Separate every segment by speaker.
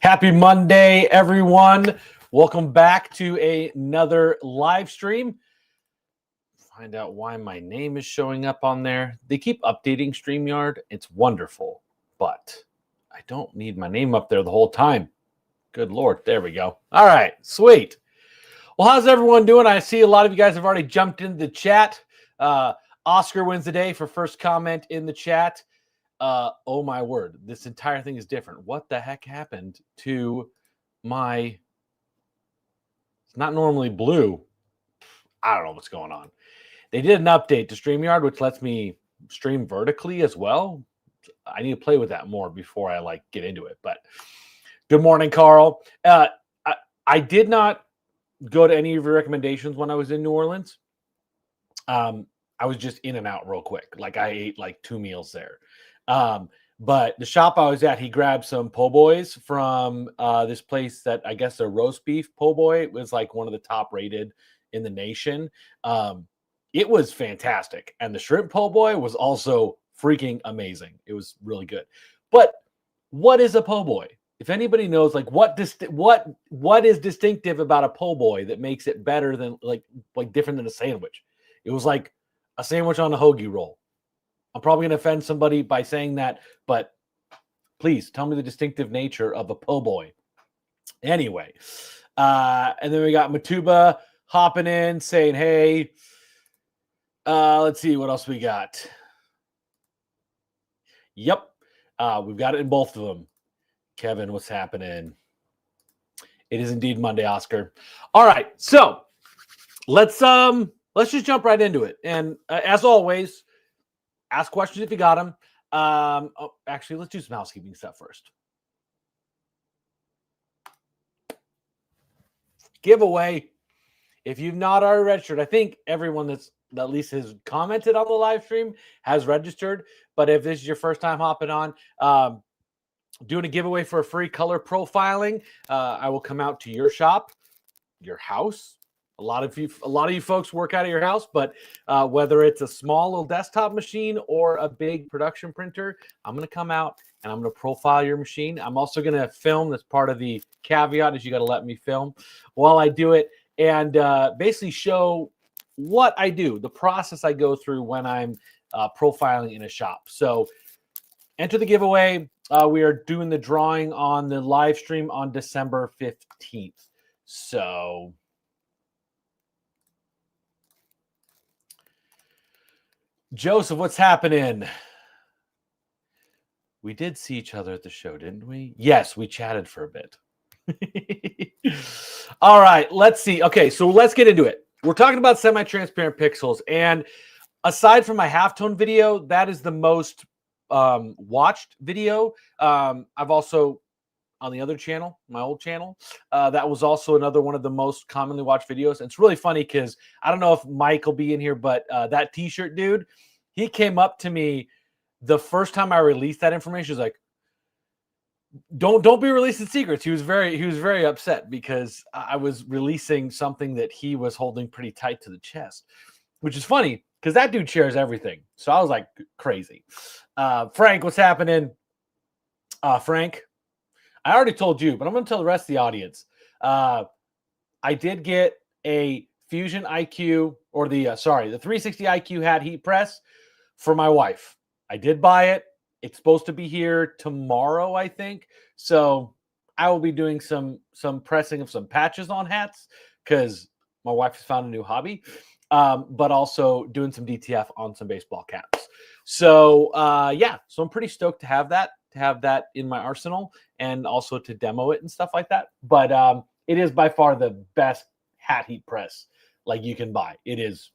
Speaker 1: Happy Monday, everyone. Welcome back to another live stream. Find out why my name is showing up on there. They keep updating StreamYard. It's wonderful, but I don't need my name up there the whole time. Good Lord. There we go. All right. Sweet. Well, how's everyone doing? I see a lot of you guys have already jumped into the chat. Oscar wins the day for first comment in the chat. Oh my word, this entire thing is different. What the heck happened to my, it's not normally blue. I don't know what's going on. They did an update to StreamYard, which lets me stream vertically as well. I need to play with that more before I get into it. But good morning, Carl. I did not go to any of your recommendations when I was in New Orleans. I was just in and out real quick. I ate 2 meals there. But the shop I was at, he grabbed some po' boys from this place that I guess a roast beef po' boy. It was one of the top rated in the nation. It was fantastic. And the shrimp po' boy was also freaking amazing. It was really good. But what is a po' boy? If anybody knows what is distinctive about a po' boy that makes it better than different than a sandwich? It was like a sandwich on a hoagie roll. I'm probably going to offend somebody by saying that, but please tell me the distinctive nature of a po' boy. Anyway, and then we got Matuba hopping in saying, hey, let's see what else we got. Yep, we've got it in both of them. Kevin, what's happening? It is indeed Monday, Oscar. All right, so let's just jump right into it. And as always, ask questions if you got them. Actually, let's do some housekeeping stuff first. Giveaway. If you've not already registered, I think everyone that's at least has commented on the live stream has registered. But if this is your first time hopping on, doing a giveaway for a free color profiling. I will come out to your shop, your house. A lot of you folks work out of your house, but whether it's a small little desktop machine or a big production printer, I'm going to come out and I'm going to profile your machine. I'm also going to film. That's part of the caveat is you got to let me film while I do it and basically show what I do, the process I go through when I'm profiling in a shop. So enter the giveaway. We are doing the drawing on the live stream on December 15th. So Joseph, what's happening? We did see each other at the show, didn't we? Yes, we chatted for a bit. All right, let's see. Okay, so let's get into it. We're talking about semi-transparent pixels. And aside from my halftone video, that is the most watched video. I've also, on the other channel, my old channel, that was also another one of the most commonly watched videos. And it's really funny because I don't know if Mike will be in here, but that t-shirt dude, he came up to me the first time I released that information. He was like, don't be releasing secrets. He was very upset because I was releasing something that he was holding pretty tight to the chest, which is funny because that dude shares everything. So I was like crazy. Frank, what's happening? Frank, I already told you, but I'm going to tell the rest of the audience. I did get a Fusion IQ or the 360 IQ hat heat press for my wife. I did buy it. It's supposed to be here tomorrow, I think. So I will be doing some pressing of some patches on hats because my wife has found a new hobby, but also doing some DTF on some baseball caps. So yeah, so I'm pretty stoked to have that in my arsenal and also to demo it and stuff like that. But it is by far the best hat heat press you can buy. It is.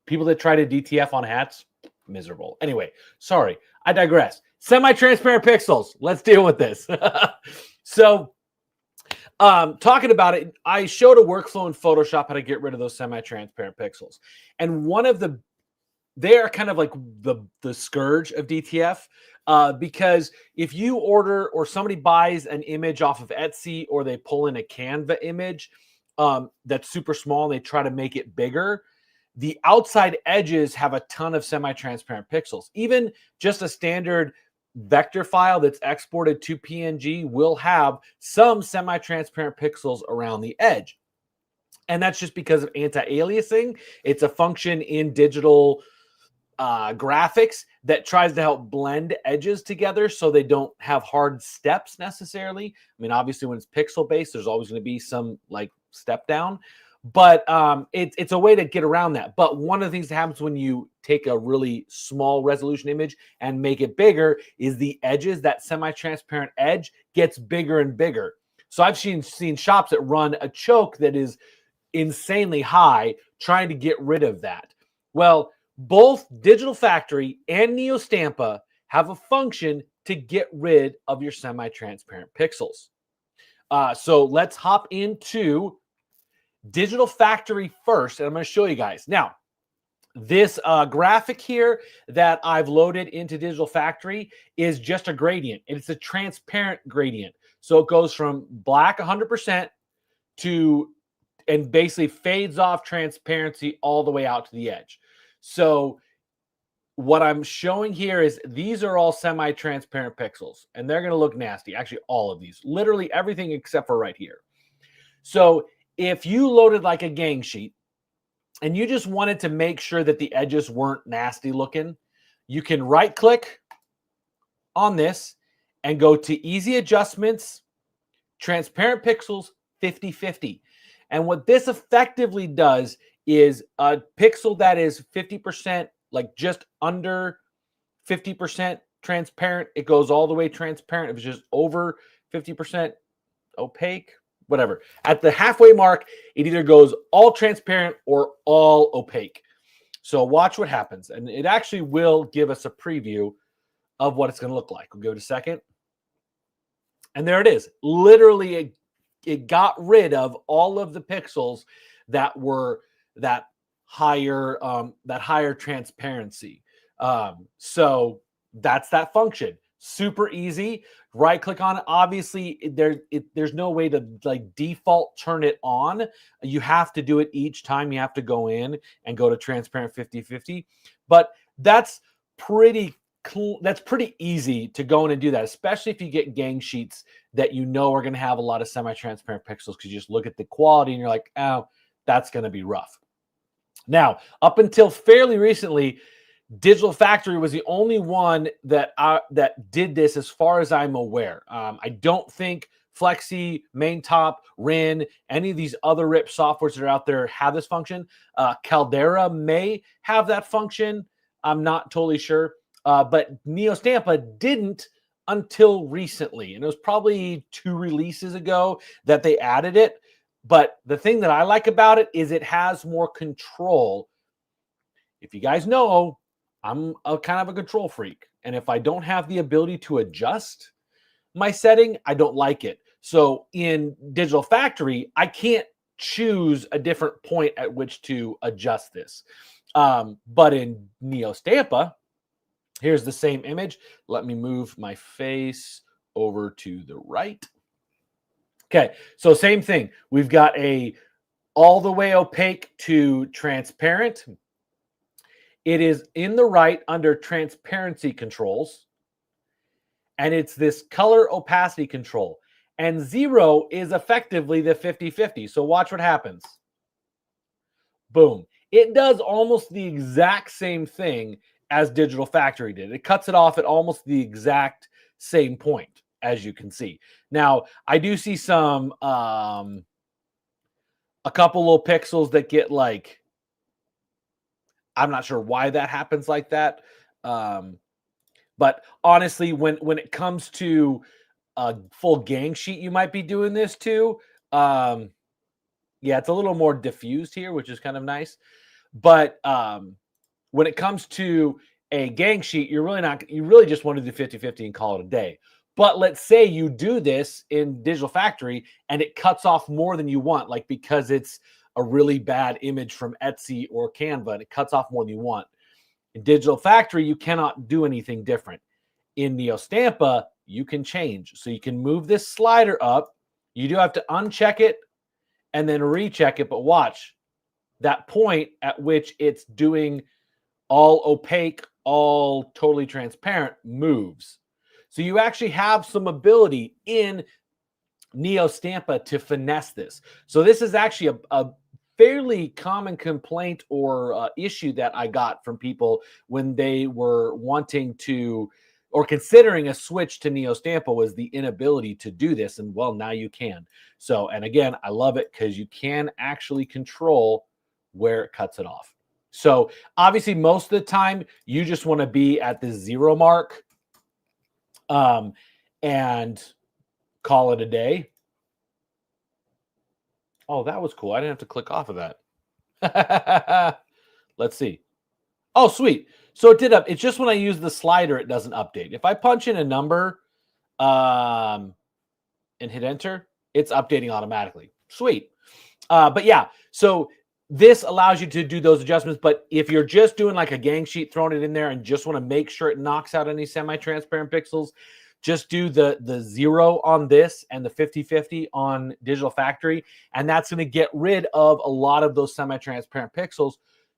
Speaker 1: People that try to DTF on hats, miserable. Anyway, sorry, I digress. Semi-transparent pixels. Let's deal with this. So talking about it, I showed a workflow in Photoshop how to get rid of those semi-transparent pixels. And they are kind of like the scourge of DTF because if you order or somebody buys an image off of Etsy or they pull in a Canva image that's super small and they try to make it bigger, the outside edges have a ton of semi-transparent pixels. Even just a standard vector file that's exported to PNG will have some semi-transparent pixels around the edge. And that's just because of anti-aliasing. It's a function in digital graphics that tries to help blend edges together so they don't have hard steps necessarily. I mean, obviously, when it's pixel based, there's always going to be some like step down, but it's a way to get around that. But one of the things that happens when you take a really small resolution image and make it bigger is the edges, that semi-transparent edge gets bigger and bigger. So I've seen shops that run a choke that is insanely high trying to get rid of that. Well, both Digital Factory and NeoStampa have a function to get rid of your semi-transparent pixels. So let's hop into Digital Factory first, and I'm going to show you guys. Now, this graphic here that I've loaded into Digital Factory is just a gradient. It's a transparent gradient. So it goes from black 100% to, and basically fades off transparency all the way out to the edge. So what I'm showing here is these are all semi-transparent pixels, and they're going to look nasty. Actually, all of these, literally everything except for right here. So if you loaded like a gang sheet and you just wanted to make sure that the edges weren't nasty looking, you can right click on this and go to easy adjustments, transparent pixels, 50/50. And what this effectively does is a pixel that is 50%, like just under 50% transparent, it goes all the way transparent. If it's just over 50% opaque, whatever. At the halfway mark, it either goes all transparent or all opaque. So watch what happens. And it actually will give us a preview of what it's going to look like. We'll give it a second. And there it is. Literally, it got rid of all of the pixels that were that higher transparency. So that's that function. Super easy. Right click on it. Obviously, there's no way to like default turn it on. You have to do it each time. You have to go in and go to transparent 50/50. But that's pretty cool. That's pretty easy to go in and do that, especially if you get gang sheets that you know are going to have a lot of semi-transparent pixels, because you just look at the quality and you're like, oh, that's going to be rough. Now, up until fairly recently, Digital Factory was the only one that did this, as far as I'm aware. I don't think Flexi, Maintop, Rin, any of these other RIP softwares that are out there have this function. Caldera may have that function. I'm not totally sure. But NeoStampa didn't until recently. And it was probably 2 releases ago that they added it. But the thing that I like about it is it has more control. If you guys know, I'm kind of a control freak. And if I don't have the ability to adjust my setting, I don't like it. So in Digital Factory, I can't choose a different point at which to adjust this. But in NeoStampa, here's the same image. Let me move my face over to the right. Okay, so same thing. We've got a all the way opaque to transparent. It is in the right under transparency controls. And it's this color opacity control. And 0 is effectively the 50/50. So watch what happens. Boom. It does almost the exact same thing as Digital Factory did. It cuts it off at almost the exact same point, as you can see. Now, I do see some, a couple little pixels that get like, I'm not sure why that happens like that. But honestly, when it comes to a full gang sheet, you might be doing this too. Yeah, it's a little more diffused here, which is kind of nice. But when it comes to a gang sheet, you really just want to do 50/50 and call it a day. But let's say you do this in Digital Factory and it cuts off more than you want, like because it's a really bad image from Etsy or Canva and it cuts off more than you want. In Digital Factory, you cannot do anything different. In NeoStampa, you can change. So you can move this slider up. You do have to uncheck it and then recheck it, but watch that point at which it's doing all opaque, all totally transparent moves. So you actually have some ability in NeoStampa to finesse this. So this is actually a fairly common complaint or issue that I got from people when they were wanting to or considering a switch to NeoStampa was the inability to do this. And well, now you can. So, and again, I love it because you can actually control where it cuts it off. So obviously most of the time you just want to be at the 0 mark and call it a day. Oh, that was cool. I didn't have to click off of that. Let's see. Oh, sweet. So it did up. It's just when I use the slider, it doesn't update. If I punch in a number and hit enter, it's updating automatically. Sweet. But yeah, so this allows you to do those adjustments. But if you're just doing like a gang sheet, throwing it in there and just want to make sure it knocks out any semi-transparent pixels, just do the 0 on this and the 50/50 on Digital Factory. And that's going to get rid of a lot of those semi-transparent pixels.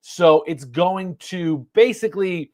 Speaker 1: So it's going to basically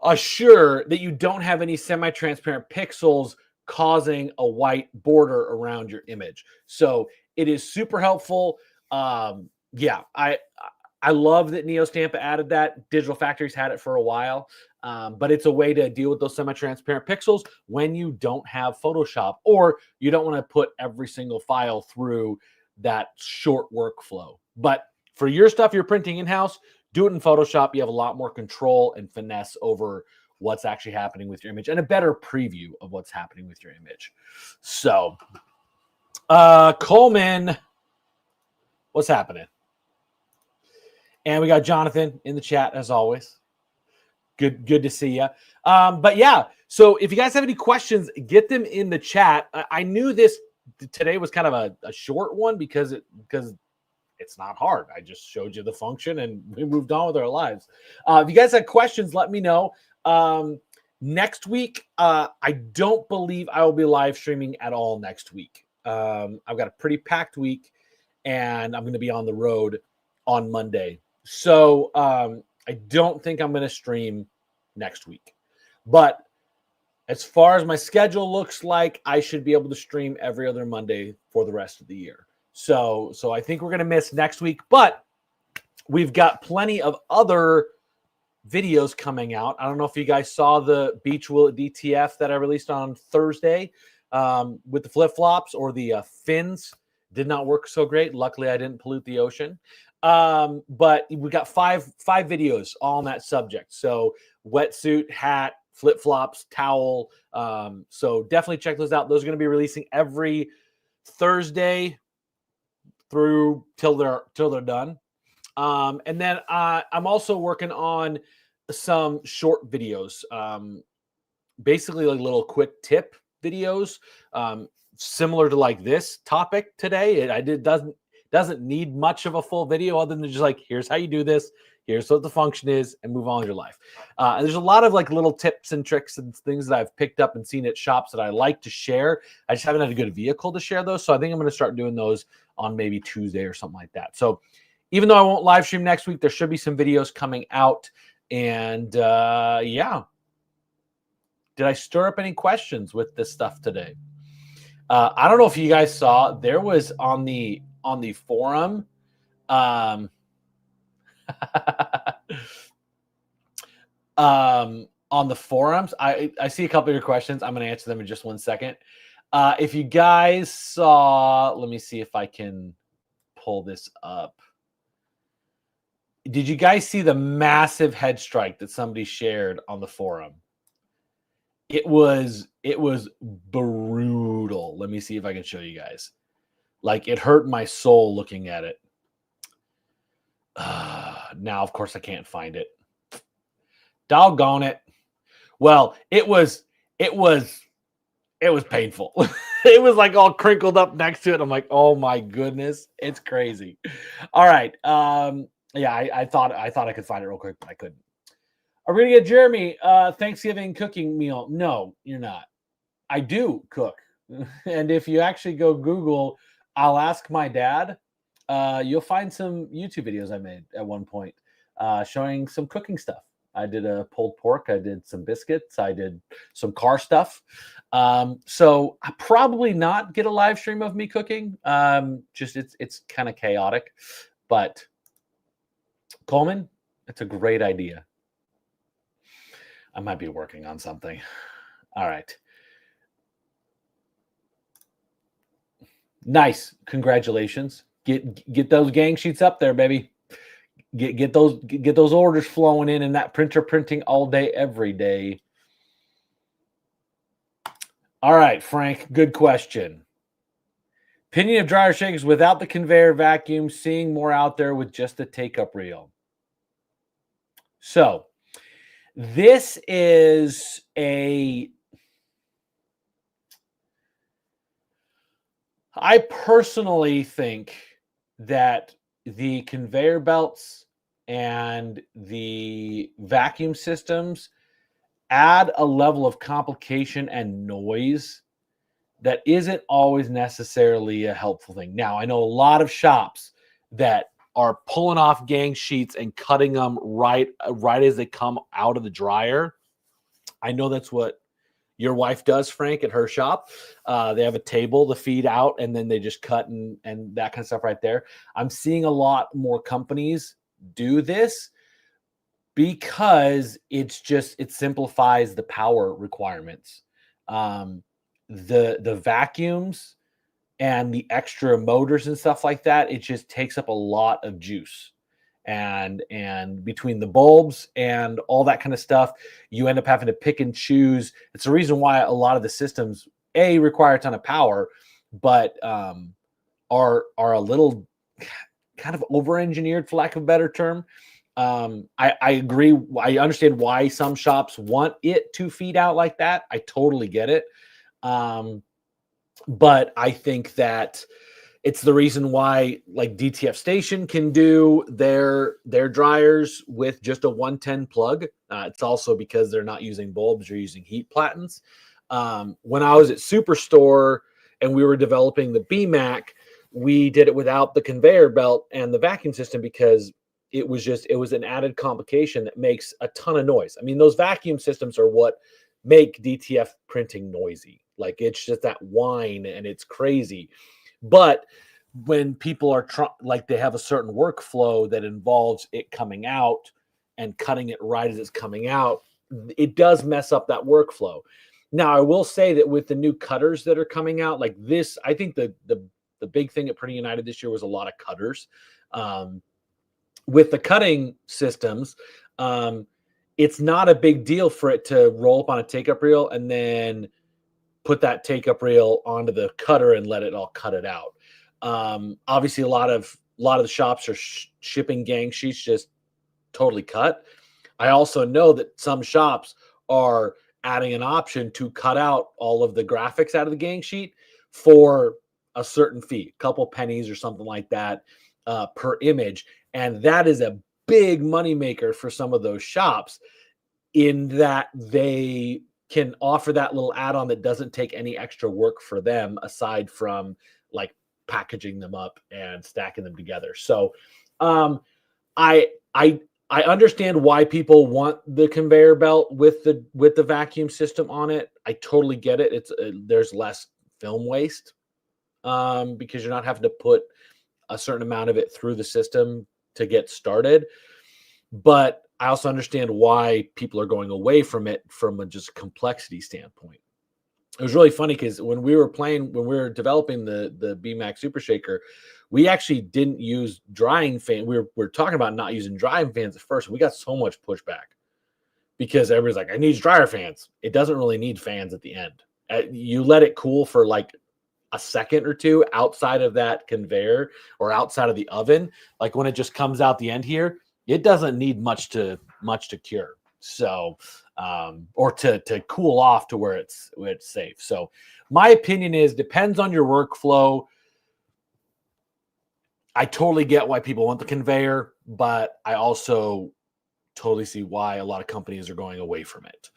Speaker 1: assure that you don't have any semi-transparent pixels causing a white border around your image. So it is super helpful. Yeah, I love that NeoStampa added that. Digital Factory's had it for a while, but it's a way to deal with those semi-transparent pixels when you don't have Photoshop or you don't want to put every single file through that short workflow. But for your stuff you're printing in-house, do it in Photoshop. You have a lot more control and finesse over what's actually happening with your image and a better preview of what's happening with your image. So, Coleman, what's happening? And we got Jonathan in the chat as always. Good to see you. But yeah, so if you guys have any questions, get them in the chat. I knew this today was kind of a short one because it's not hard. I just showed you the function and we moved on with our lives. If you guys have questions, let me know. Next week, I don't believe I will be live streaming at all next week. I've got a pretty packed week and I'm going to be on the road on Monday. So I don't think I'm going to stream next week. But as far as my schedule looks like, I should be able to stream every other Monday for the rest of the year. So I think we're going to miss next week, but we've got plenty of other videos coming out. I don't know if you guys saw the Beach Willet DTF that I released on Thursday with the flip-flops or the fins. Did not work so great. Luckily, I didn't pollute the ocean. But we got five videos all on that subject. So wetsuit, hat, flip-flops, towel. So definitely check those out. Those are going to be releasing every Thursday through till they're done. And then I'm also working on some short videos, basically like little quick tip videos, similar to like this topic today. It doesn't need much of a full video other than just like, here's how you do this, here's what the function is, and move on with your life. And there's a lot of like little tips and tricks and things that I've picked up and seen at shops that I like to share. I just haven't had a good vehicle to share those. So I think I'm going to start doing those on maybe Tuesday or something like that. So even though I won't live stream next week, there should be some videos coming out. And yeah. Did I stir up any questions with this stuff today? I don't know if you guys saw, there was on the forum, on the forums, I see a couple of your questions. I'm going to answer them in just 1 second. If you guys saw, let me see if I can pull this up. Did you guys see the massive head strike that somebody shared on the forum? It was brutal. Let me see if I can show you guys. Like, it hurt my soul looking at it. Now, of course, I can't find it. Doggone it. Well, it was painful. It was like all crinkled up next to it. I'm like, oh my goodness, it's crazy. All right. Yeah, I thought I could find it real quick, but I couldn't. Are we gonna get Jeremy Thanksgiving cooking meal? No, you're not. I do cook. And if you actually go Google, I'll ask my dad, you'll find some YouTube videos I made at one point showing some cooking stuff. I did a pulled pork. I did some biscuits. I did some car stuff. So I probably not get a live stream of me cooking. Just it's kind of chaotic, but Coleman, it's a great idea. I might be working on something. All right. Nice. Congratulations. Get those gang sheets up there, baby. Get those orders flowing in and that printer printing all day, every day. All right, Frank, good question. Opinion of dryer shakers without the conveyor vacuum, seeing more out there with just the take-up reel. So this is I personally think that the conveyor belts and the vacuum systems add a level of complication and noise that isn't always necessarily a helpful thing. Now, I know a lot of shops that are pulling off gang sheets and cutting them right as they come out of the dryer. I know that's what your wife does, Frank, at her shop. They have a table to feed out, and then they just cut and that kind of stuff right there. I'm seeing a lot more companies do this because it simplifies the power requirements. The vacuums and the extra motors and stuff like that, it just takes up a lot of juice. And between the bulbs and all that kind of stuff, you end up having to pick and choose. It's the reason why a lot of the systems require a ton of power, but are a little kind of over-engineered, for lack of a better term. I agree. I understand why some shops want it to feed out like that. I totally get it. But I think that it's the reason why like DTF Station can do their dryers with just a 110 plug. It's also because they're not using bulbs, they're using heat platens. When I was at Superstore and we were developing the BMAC, we did it without the conveyor belt and the vacuum system because it was an added complication that makes a ton of noise. I mean, those vacuum systems are what make DTF printing noisy. Like it's just that whine and it's crazy. But when people are they have a certain workflow that involves it coming out and cutting it right as it's coming out, it does mess up that workflow. Now, I will say that with the new cutters that are coming out, like this, I think the big thing at Printing United this year was a lot of cutters. With the cutting systems, it's not a big deal for it to roll up on a take-up reel and then put that take-up reel onto the cutter and let it all cut it out. Obviously, a lot of the shops are shipping gang sheets just totally cut. I also know that some shops are adding an option to cut out all of the graphics out of the gang sheet for a certain fee, a couple pennies or something like that per image. And that is a big moneymaker for some of those shops in that they can offer that little add-on that doesn't take any extra work for them aside from like packaging them up and stacking them together. So I understand why people want the conveyor belt with the vacuum system on it. I totally get it. It's there's less film waste because you're not having to put a certain amount of it through the system to get started. But I also understand why people are going away from it from a just complexity standpoint. It was really funny because when we were developing the BMAX Super Shaker, we actually didn't use drying fan. We were talking about not using drying fans at first. We got so much pushback because everybody's like, "I need dryer fans." It doesn't really need fans at the end. You let it cool for like a second or two outside of that conveyor or outside of the oven. Like when it just comes out the end here, it doesn't need much to cure. So, or to cool off to where it's safe. So my opinion is depends on your workflow. I totally get why people want the conveyor, but I also totally see why a lot of companies are going away from it.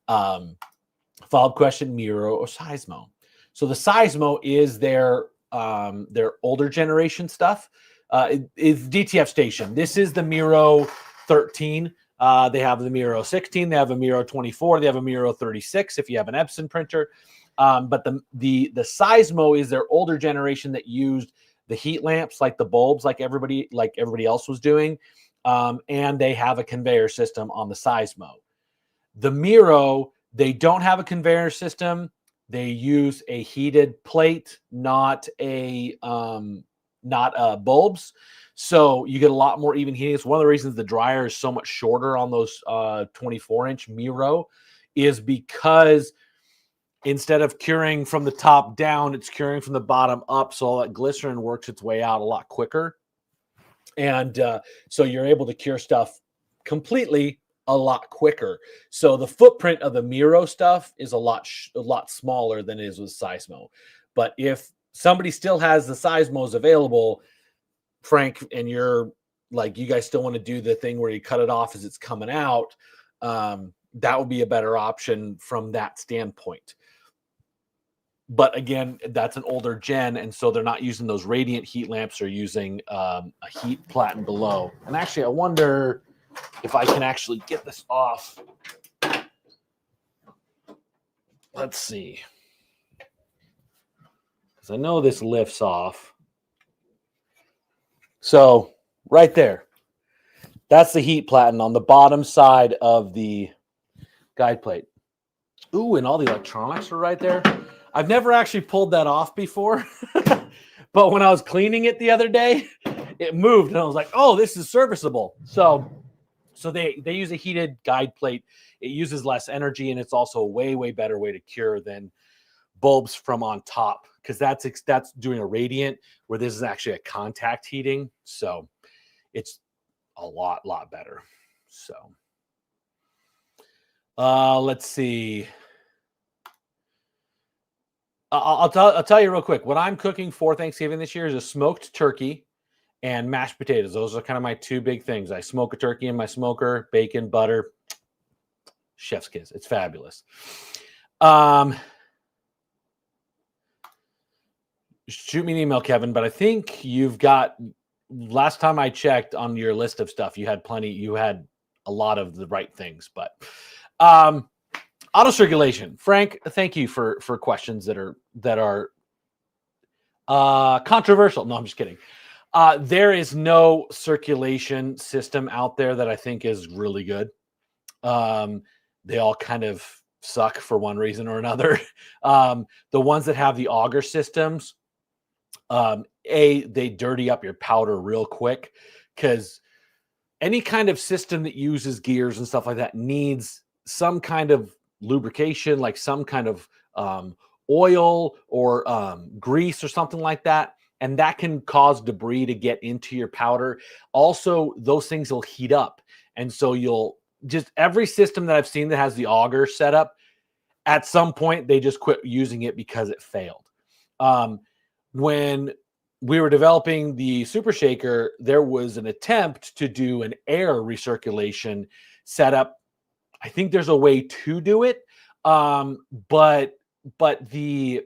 Speaker 1: Follow-up question, Miro or Seismo? So the Seismo is their older generation stuff. It's DTF Station. This is the Miro 13. They have the Miro 16, they have a Miro 24, they have a Miro 36 if you have an Epson printer. But the Seismo is their older generation that used the heat lamps, like the bulbs, like everybody else was doing. And they have a conveyor system on the Seismo. The Miro, they don't have a conveyor system. They use a heated plate, not bulbs. So you get a lot more even heating. It's one of the reasons the dryer is so much shorter on those 24-inch Miro, is because instead of curing from the top down, it's curing from the bottom up. So all that glycerin works its way out a lot quicker. And so you're able to cure stuff completely a lot quicker. So the footprint of the Miro stuff is a lot smaller than it is with Seismo. But if somebody still has the Seismos available, Frank, and you're like, you guys still want to do the thing where you cut it off as it's coming out, that would be a better option from that standpoint. But again, that's an older gen, and so they're not using those radiant heat lamps. They're using a heat platen below. And actually, I wonder if I can actually get this off. Let's see. Because I know this lifts off. So right there, that's the heat platen on the bottom side of the guide plate. Ooh, and all the electronics are right there. I've never actually pulled that off before, but when I was cleaning it the other day, it moved, and I was like, "Oh, this is serviceable." So they use a heated guide plate. It uses less energy, and it's also a way better way to cure than bulbs from on top, because that's doing a radiant, where this is actually a contact heating. So it's a lot better. So let's see. I'll tell you real quick. What I'm cooking for Thanksgiving this year is a smoked turkey and mashed potatoes. Those are kind of my two big things. I smoke a turkey in my smoker, bacon, butter, chef's kiss. It's fabulous. Shoot me an email, Kevin, but I think you've got, last time I checked on your list of stuff, you had a lot of the right things, but auto circulation. Frank, thank you for questions that are controversial. No, I'm just kidding. There is no circulation system out there that I think is really good. They all kind of suck for one reason or another. The ones that have the auger systems, they dirty up your powder real quick, because any kind of system that uses gears and stuff like that needs some kind of lubrication, like some kind of oil or grease or something like that, and that can cause debris to get into your powder. Also, those things will heat up, and so every system that I've seen that has the auger setup, at some point they just quit using it because it failed. When we were developing the Super Shaker, there was an attempt to do an air recirculation setup. I think there's a way to do it, but the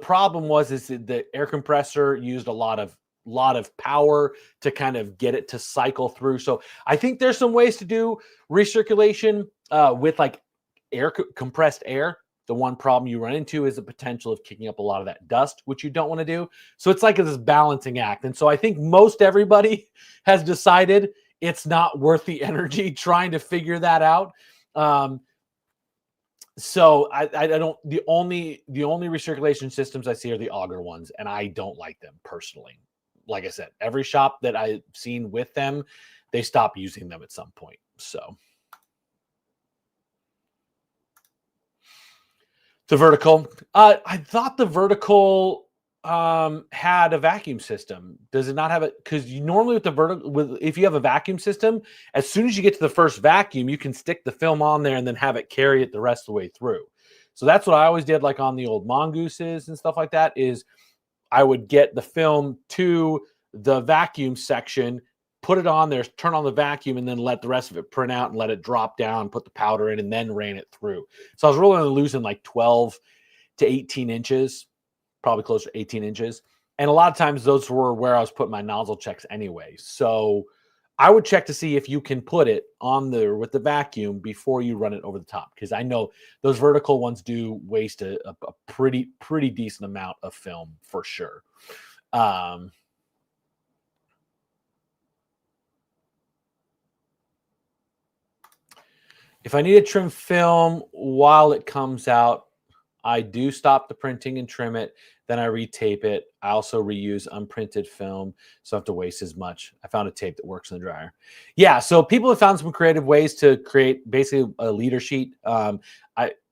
Speaker 1: problem was that the air compressor used a lot of power to kind of get it to cycle through. So I think there's some ways to do recirculation with like compressed air. The one problem you run into is the potential of kicking up a lot of that dust, which you don't want to do. So it's like this balancing act. And so I think most everybody has decided it's not worth the energy trying to figure that out. So I don't, the only recirculation systems I see are the auger ones, and I don't like them personally. Like I said, every shop that I've seen with them, they stop using them at some point. So the vertical, I thought the vertical had a vacuum system. Does it not have it? Because you normally with the vertical, if you have a vacuum system, as soon as you get to the first vacuum, you can stick the film on there and then have it carry it the rest of the way through. So that's what I always did, like on the old mongooses and stuff like that, is I would get the film to the vacuum section, put it on there, turn on the vacuum, and then let the rest of it print out and let it drop down, put the powder in, and then ran it through. So I was really only losing like 12 to 18 inches, probably closer to 18 inches. And a lot of times those were where I was putting my nozzle checks anyway. So I would check to see if you can put it on there with the vacuum before you run it over the top, because I know those vertical ones do waste a pretty decent amount of film for sure. If I need to trim film while it comes out, I do stop the printing and trim it. Then I retape it. I also reuse unprinted film, so I don't have to waste as much. I found a tape that works in the dryer. Yeah, so people have found some creative ways to create basically a leader sheet. I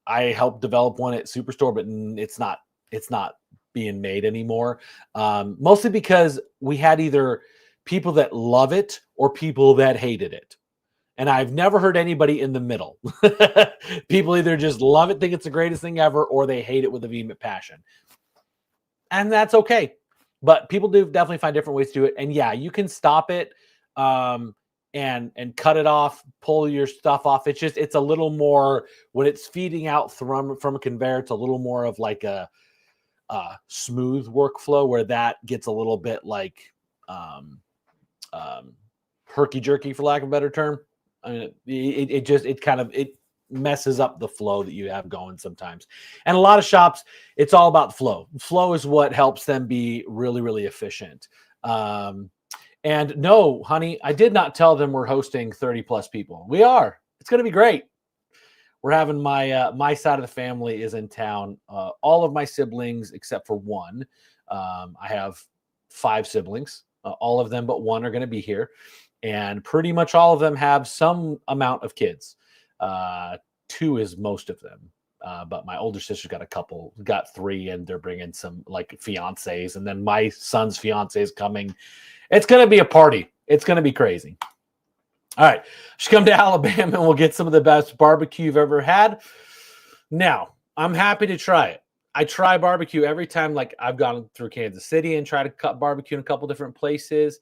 Speaker 1: helped develop one at Superstore, but it's not being made anymore. Mostly because we had either people that love it or people that hated it. And I've never heard anybody in the middle. People either just love it, think it's the greatest thing ever, or they hate it with a vehement passion. And that's okay. But people do definitely find different ways to do it. And yeah, you can stop it and cut it off, pull your stuff off. It's a little more, when it's feeding out from a conveyor, it's a little more of like a smooth workflow, where that gets a little bit like herky jerky, for lack of a better term. I mean, it messes up the flow that you have going sometimes. And a lot of shops, it's all about flow. Flow is what helps them be really, really efficient. And no, honey, I did not tell them we're hosting 30 plus people. We are. It's going to be great. We're having my side of the family is in town. All of my siblings, except for one. I have 5 siblings. All of them but one are going to be here. And pretty much all of them have some amount of kids. 2 is most of them. But my older sister's got 3, and they're bringing some like fiancés. And then my son's fiancé is coming. It's going to be a party. It's going to be crazy. All right. Should come to Alabama and we'll get some of the best barbecue you've ever had. Now, I'm happy to try it. I try barbecue every time. Like, I've gone through Kansas City and tried to cut barbecue in a couple different places.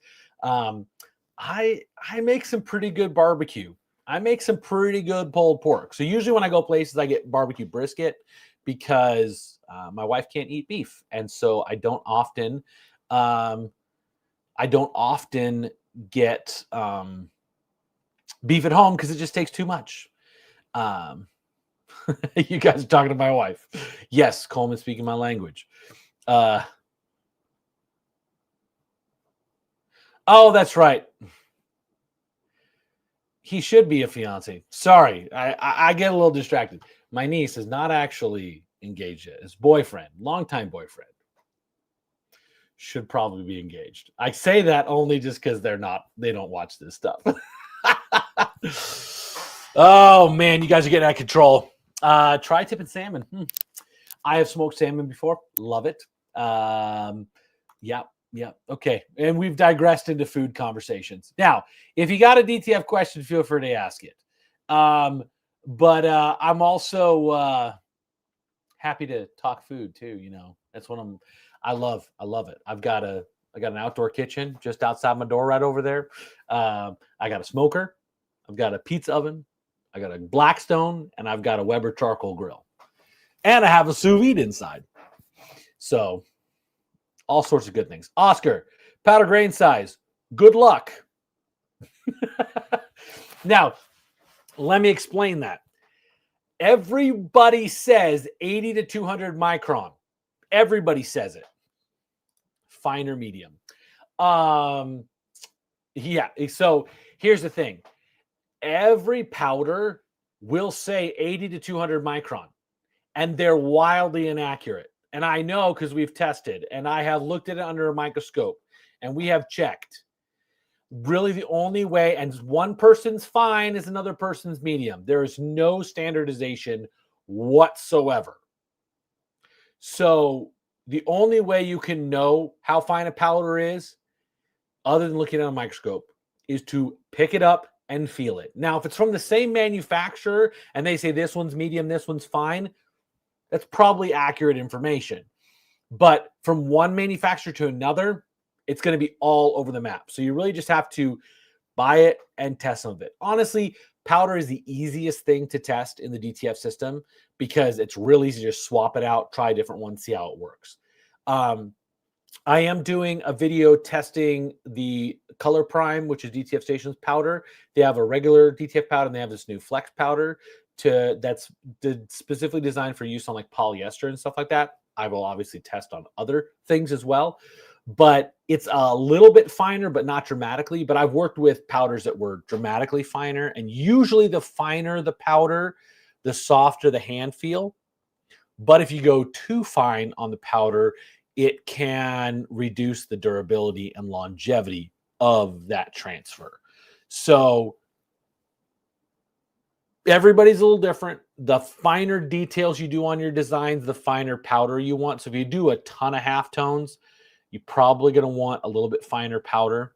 Speaker 1: I make some pretty good barbecue. I make some pretty good pulled pork. So usually when I go places, I get barbecue brisket because my wife can't eat beef, and so I don't often get beef at home because it just takes too much. You guys are talking to my wife. Yes, Coleman speaking my language. Oh, that's right. He should be a fiance. Sorry, I get a little distracted. My niece is not actually engaged yet. It's boyfriend, longtime boyfriend. Should probably be engaged. I say that only just because they don't watch this stuff. Oh man, you guys are getting out of control. Tri-tip and salmon. I have smoked salmon before. Love it. Yeah. Okay. And we've digressed into food conversations. Now, if you got a DTF question, feel free to ask it. But I'm also happy to talk food too. You know, that's what I love it. I got an outdoor kitchen just outside my door right over there. I got a smoker. I've got a pizza oven. I got a Blackstone, and I've got a Weber charcoal grill. And I have a sous vide inside. So all sorts of good things. Oscar, powder grain size. Good luck. Now, let me explain that. Everybody says 80 to 200 micron. Everybody says it. Fine or medium. Yeah. So here's the thing. Every powder will say 80 to 200 micron, and they're wildly inaccurate. And I know because we've tested, and I have looked at it under a microscope, and we have checked. Really, the only way, and one person's fine is another person's medium. There is no standardization whatsoever. So the only way you can know how fine a powder is, other than looking at a microscope, is to pick it up and feel it. Now, if it's from the same manufacturer and they say this one's medium, this one's fine, that's probably accurate information. But from one manufacturer to another, it's going to be all over the map. So you really just have to buy it and test some of it. Honestly, powder is the easiest thing to test in the DTF system because it's really easy to just swap it out, try a different one, see how it works. I am doing a video testing the Color Prime, which is DTF Station's powder. They have a regular DTF powder, and they have this new Flex powder that's specifically designed for use on like polyester and stuff like that. I will obviously test on other things as well, but it's a little bit finer, but not dramatically. But I've worked with powders that were dramatically finer, and usually the finer the powder, the softer the hand feel. But if you go too fine on the powder, it can reduce the durability and longevity of that transfer. So everybody's a little different. The finer details you do on your designs, the finer powder you want. So if you do a ton of halftones, you're probably going to want a little bit finer powder.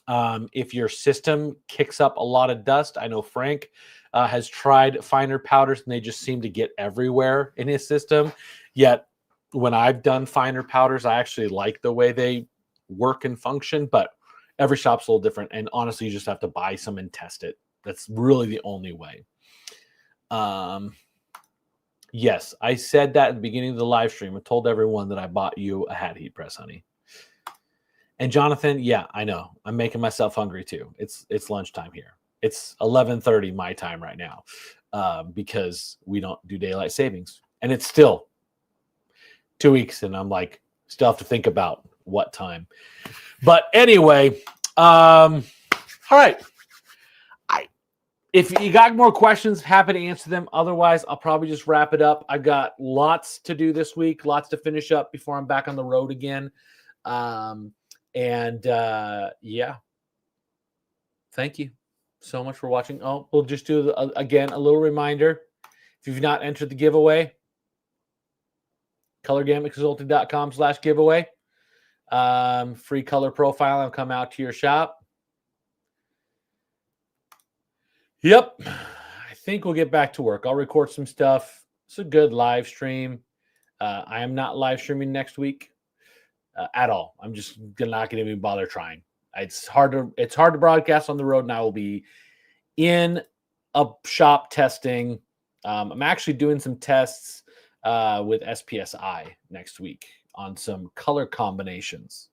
Speaker 1: If your system kicks up a lot of dust, I know Frank has tried finer powders and they just seem to get everywhere in his system. Yet when I've done finer powders, I actually like the way they work and function, but every shop's a little different. And honestly, you just have to buy some and test it. That's really the only way. Yes, I said that at the beginning of the live stream. I told everyone that I bought you a hat heat press, honey. And Jonathan, yeah, I know. I'm making myself hungry too. It's lunchtime here. It's 11:30 my time right now because we don't do daylight savings. And it's still 2 weeks, and I'm like, still have to think about what time. But anyway, all right. If you got more questions, happy to answer them. Otherwise, I'll probably just wrap it up. I've got lots to do this week, lots to finish up before I'm back on the road again. Yeah, thank you so much for watching. Oh, we'll just do again a little reminder. If you've not entered the giveaway, colorgamutconsulting.com/giveaway. Free color profile and come out to your shop. Yep. I think we'll get back to work. I'll record some stuff. It's a good live stream. I am not live streaming next week at all. I'm just not going to even bother trying. It's hard to broadcast on the road, and I will be in a shop testing. I'm actually doing some tests with SPSI next week on some color combinations.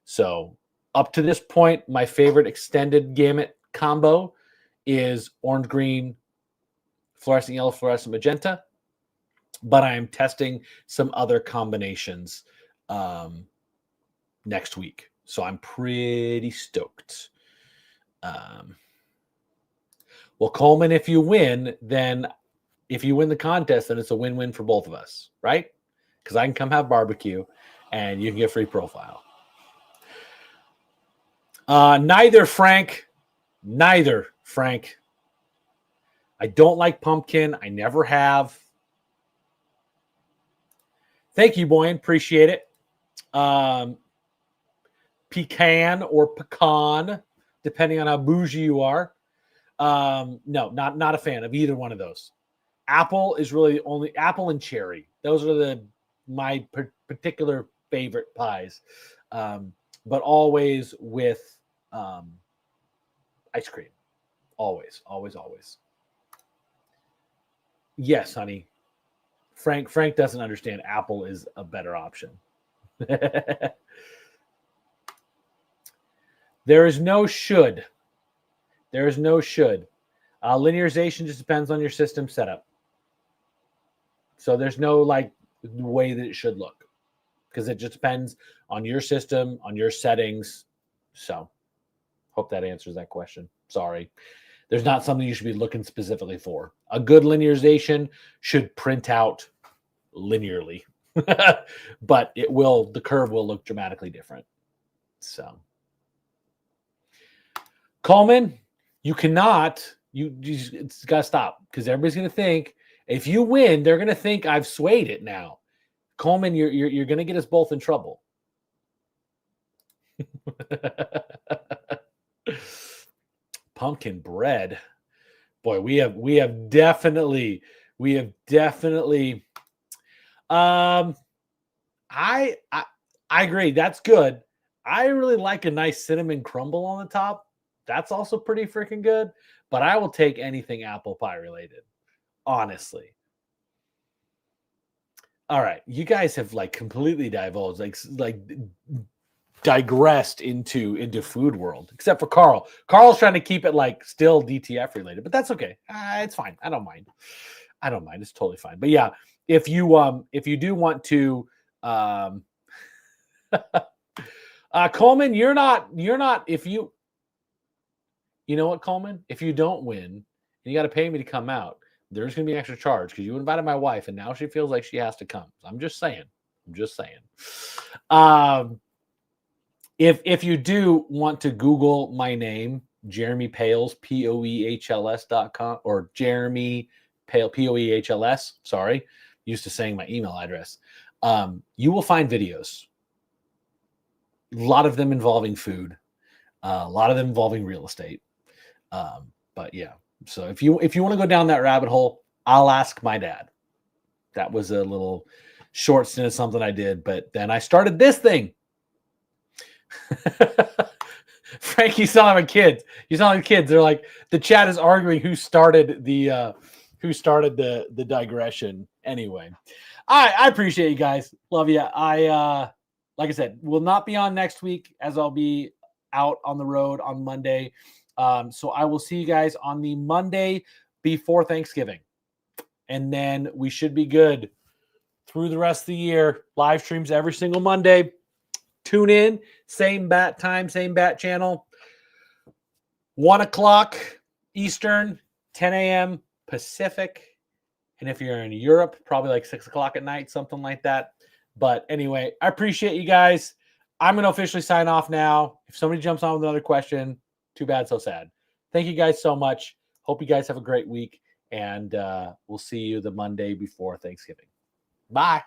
Speaker 1: So up to this point, my favorite extended gamut combo is orange, green, fluorescent yellow, fluorescent magenta. But I am testing some other combinations next week. So I'm pretty stoked. Well, Coleman, if you win the contest, then it's a win-win for both of us, right? Because I can come have barbecue and you can get free profile. Neither, Frank. I don't like pumpkin. I never have. Thank you, Boyan. Appreciate it. Pecan or pecan, depending on how bougie you are. No, not a fan of either one of those. Apple is really only apple and cherry. Those are my particular favorite pies. But always with ice cream. Always. Yes, honey. Frank doesn't understand. Apple is a better option. There is no should. Linearization just depends on your system setup. So there's no way that it should look, because it just depends on your system, on your settings. So hope that answers that question. Sorry. There's not something you should be looking specifically for. A good linearization should print out linearly, but the curve will look dramatically different. So, Coleman, it's got to stop, because everybody's going to think, if you win, they're going to think I've swayed it now. Coleman, you're going to get us both in trouble. Pumpkin bread. Boy, we have definitely I agree. That's good. I really like a nice cinnamon crumble on the top. That's also pretty freaking good, but I will take anything apple pie related, honestly. All right, you guys have like completely divulged, like digressed into food world, except for Carl. Carl's trying to keep it like still DTF related, but that's okay. It's fine. I don't mind. It's totally fine. But yeah, if you do want to, Coleman, you're not. If you know what, Coleman, if you don't win, and you got to pay me to come out, there's going to be an extra charge because you invited my wife, and now she feels like she has to come. I'm just saying. If you do want to Google my name, Jeremy Pales, POEHLS.com, or Jeremy Pale, POEHLS, sorry, used to saying my email address. You will find videos. A lot of them involving food, a lot of them involving real estate. But yeah, so if you want to go down that rabbit hole, I'll ask my dad. That was a little short stint of something I did, but then I started this thing. Frank, you sound like a kid. They're like, the chat is arguing who started the digression. Anyway, I appreciate you guys. Love you. Like I said, will not be on next week as I'll be out on the road on Monday. So I will see you guys on the Monday before Thanksgiving. And then we should be good through the rest of the year. Live streams every single Monday. Tune in. Same bat time, same bat channel. 1 o'clock Eastern, 10 a.m. Pacific. And if you're in Europe, probably like 6 o'clock at night, something like that. But anyway, I appreciate you guys. I'm going to officially sign off now. If somebody jumps on with another question, too bad, so sad. Thank you guys so much. Hope you guys have a great week. And we'll see you the Monday before Thanksgiving. Bye.